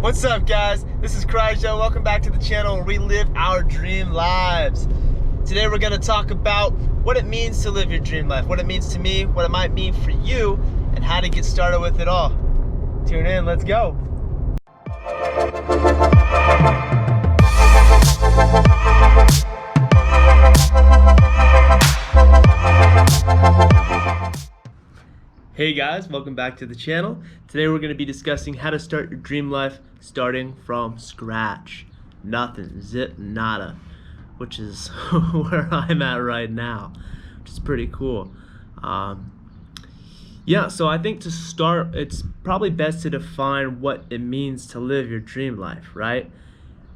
What's up, guys? This is Joe. Welcome back to the channel where we live our dream lives. Today we're going to talk about what it means to live your dream life, what it means to me, what it might mean for you, and how to get started with it all. Tune in, let's go. Hey guys, welcome back to the channel. Today we're going to be discussing how to start your dream life starting from scratch. Nothing, zip, nada, which is where I'm at right now, which is pretty cool. Yeah, so I think to start, it's probably best to define what it means to live your dream life, right?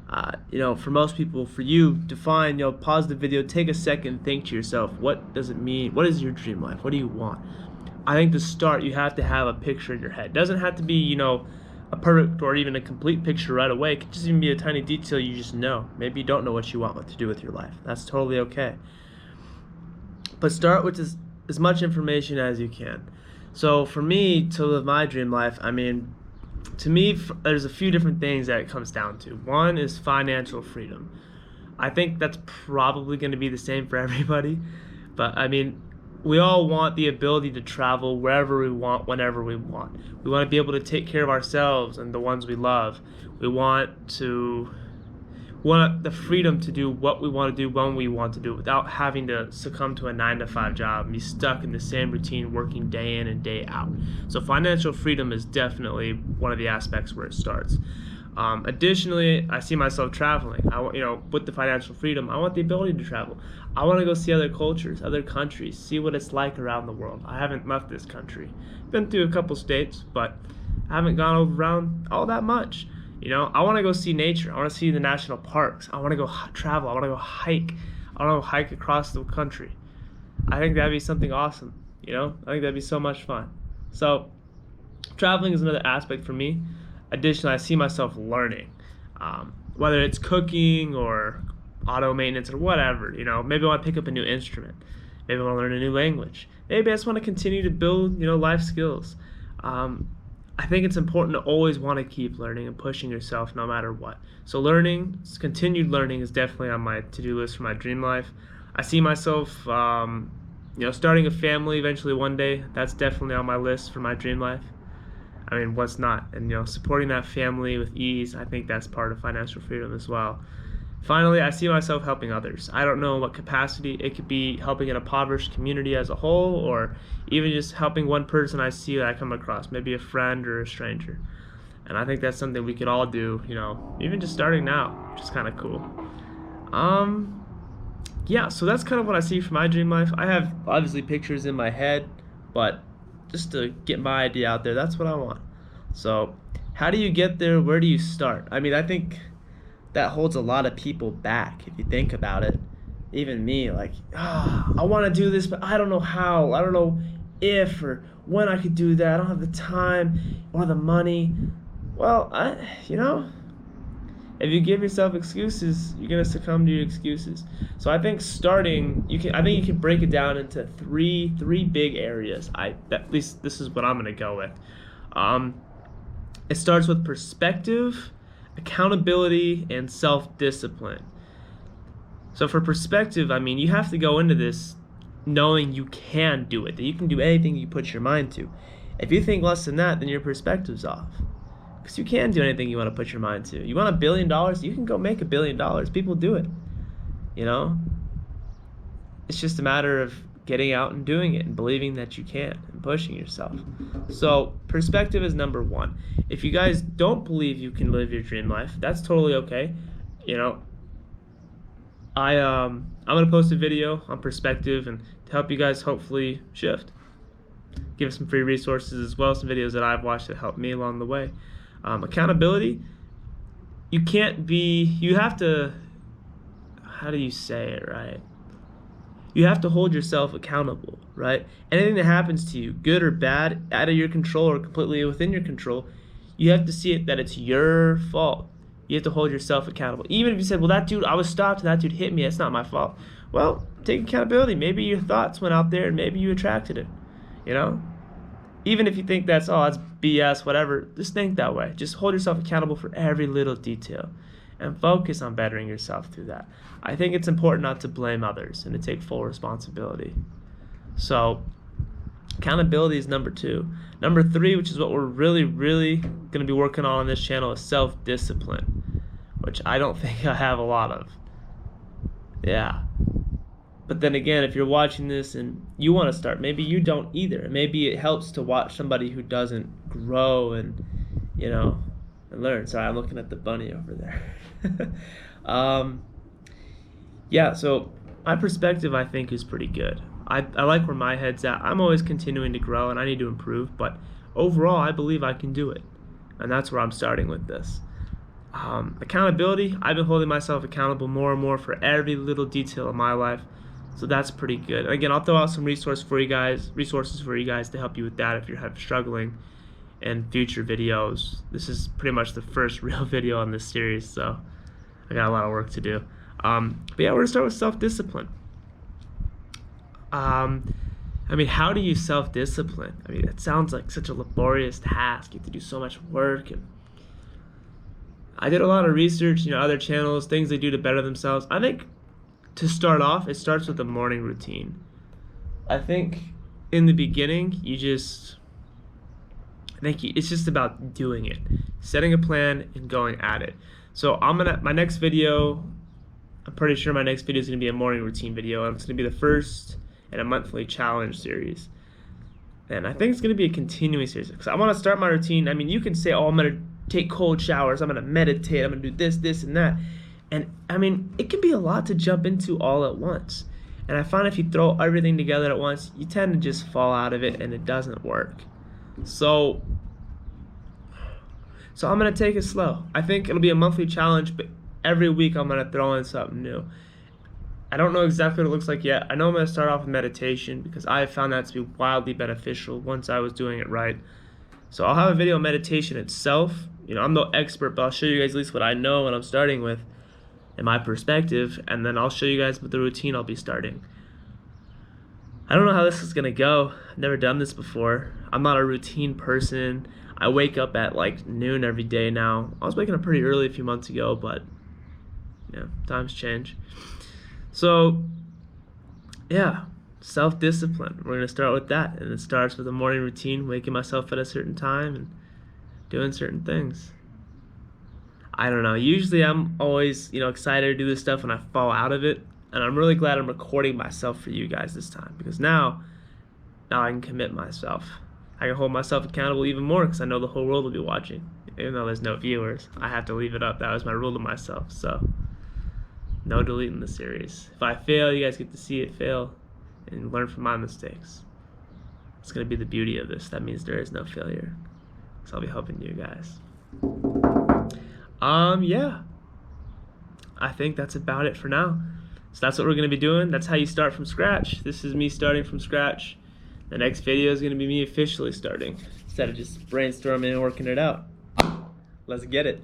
For most people, for you, define, pause the video, take a second, think to yourself, what does it mean? What is your dream life? What do you want? I think to start, you have to have a picture in your head. It doesn't have to be, a perfect or even a complete picture right away. It could just even be a tiny detail you just know. Maybe you don't know what you want to do with your life. That's totally okay. But start with as much information as you can. So for me, to live my dream life, to me, there's a few different things that it comes down to. One is financial freedom. I think that's probably going to be the same for everybody. But we all want the ability to travel wherever we want, whenever we want. We want to be able to take care of ourselves and the ones we love. We want the freedom to do what we want to do when we want to do it without having to succumb to a 9-to-5 job and be stuck in the same routine working day in and day out. So financial freedom is definitely one of the aspects where it starts. Additionally, I see myself traveling. With the financial freedom, I want the ability to travel. I want to go see other cultures, other countries, see what it's like around the world. I haven't left this country. Been through a couple states, but I haven't gone around all that much. I want to go see nature. I want to see the national parks. I want to go travel. I want to go hike. I want to go hike across the country. I think that'd be something awesome. I think that'd be so much fun. So traveling is another aspect for me. Additionally, I see myself learning, whether it's cooking or auto maintenance or whatever. Maybe I want to pick up a new instrument. Maybe I want to learn a new language. Maybe I just want to continue to build, life skills. I think it's important to always want to keep learning and pushing yourself no matter what. So continued learning is definitely on my to-do list for my dream life. I see myself, starting a family eventually one day. That's definitely on my list for my dream life. What's not? And, supporting that family with ease, I think that's part of financial freedom as well. Finally, I see myself helping others. I don't know what capacity. It could be helping an impoverished community as a whole, or even just helping one person I see that I come across, maybe a friend or a stranger. And I think that's something we could all do, even just starting now, which is kind of cool. Yeah, so that's kind of what I see for my dream life. I have obviously pictures in my head, but just to get my idea out there, that's what I want. So how do you get there? Where do you start? I think that holds a lot of people back if you think about it. Even me, I want to do this, but I don't know how. I don't know if or when I could do that. I don't have the time or the money. Well, if you give yourself excuses, you're gonna succumb to your excuses. So I think I think you can break it down into three big areas. At least this is what I'm gonna go with. It starts with perspective, accountability, and self-discipline. So for perspective, you have to go into this knowing you can do it, that you can do anything you put your mind to. If you think less than that, then your perspective's off. Because you can do anything you want to put your mind to. You want $1 billion? You can go make $1 billion. People do it. It's just a matter of getting out and doing it and believing that you can and pushing yourself. So perspective is number one. If you guys don't believe you can live your dream life, that's totally okay. I'm gonna post a video on perspective and to help you guys hopefully shift. Give some free resources as well, some videos that I've watched that helped me along the way. Accountability, you have to, how do you say it right? You have to hold yourself accountable, right? Anything that happens to you, good or bad, out of your control or completely within your control, you have to see it that it's your fault. You have to hold yourself accountable. Even if you said, well, that dude, I was stopped and that dude hit me, it's not my fault. Well, take accountability. Maybe your thoughts went out there and maybe you attracted it, even if you think that's BS, whatever, just think that way. Just hold yourself accountable for every little detail and focus on bettering yourself through that. I think it's important not to blame others and to take full responsibility. So accountability is number 2. Number 3, which is what we're really going to be working on this channel, is self-discipline, which I don't think I have a lot of. Yeah. But then again, if you're watching this and you want to start, maybe you don't either. Maybe it helps to watch somebody who doesn't grow and, and learn. Sorry, I'm looking at the bunny over there. Yeah, so my perspective, I think, is pretty good. I like where my head's at. I'm always continuing to grow and I need to improve, but overall, I believe I can do it. And that's where I'm starting with this. Accountability, I've been holding myself accountable more and more for every little detail of my life. So that's pretty good. Again, I'll throw out some resources for you guys to help you with that if you're struggling in future videos. This is pretty much the first real video on this series, so I got a lot of work to do. But yeah, we're gonna start with self-discipline. How do you self-discipline? It sounds like such a laborious task. You have to do so much work. And I did a lot of research, other channels, things they do to better themselves. I think to start off, it starts with a morning routine. I think in the beginning, it's just about doing it, setting a plan and going at it. So my next video, I'm pretty sure my next video is going to be a morning routine video, and it's going to be the first in a monthly challenge series. And I think it's going to be a continuing series because I want to start my routine. You can say, I'm going to take cold showers, I'm going to meditate, I'm going to do this, and that. And it can be a lot to jump into all at once. And I find if you throw everything together at once, you tend to just fall out of it and it doesn't work. So I'm going to take it slow. I think it'll be a monthly challenge, but every week I'm going to throw in something new. I don't know exactly what it looks like yet. I know I'm going to start off with meditation because I have found that to be wildly beneficial once I was doing it right. So I'll have a video on meditation itself. I'm no expert, but I'll show you guys at least what I know what I'm starting with and my perspective, and then I'll show you guys what the routine I'll be starting. I don't know how this is going to go. I've never done this before. I'm not a routine person. I wake up at like noon every day now. I was waking up pretty early a few months ago, but times change. So yeah, self-discipline. We're going to start with that, and it starts with a morning routine, waking myself at a certain time and doing certain things. I don't know. Usually I'm always, excited to do this stuff when I fall out of it, and I'm really glad I'm recording myself for you guys this time because now I can commit myself. I can hold myself accountable even more because I know the whole world will be watching. Even though there's no viewers, I have to leave it up. That was my rule to myself. So no deleting the series. If I fail, you guys get to see it fail and learn from my mistakes. It's going to be the beauty of this. That means there is no failure. So I'll be helping you guys. Yeah. I think that's about it for now. So that's what we're going to be doing. That's how you start from scratch. This is me starting from scratch. The next video is going to be me officially starting instead of just brainstorming and working it out. Let's get it.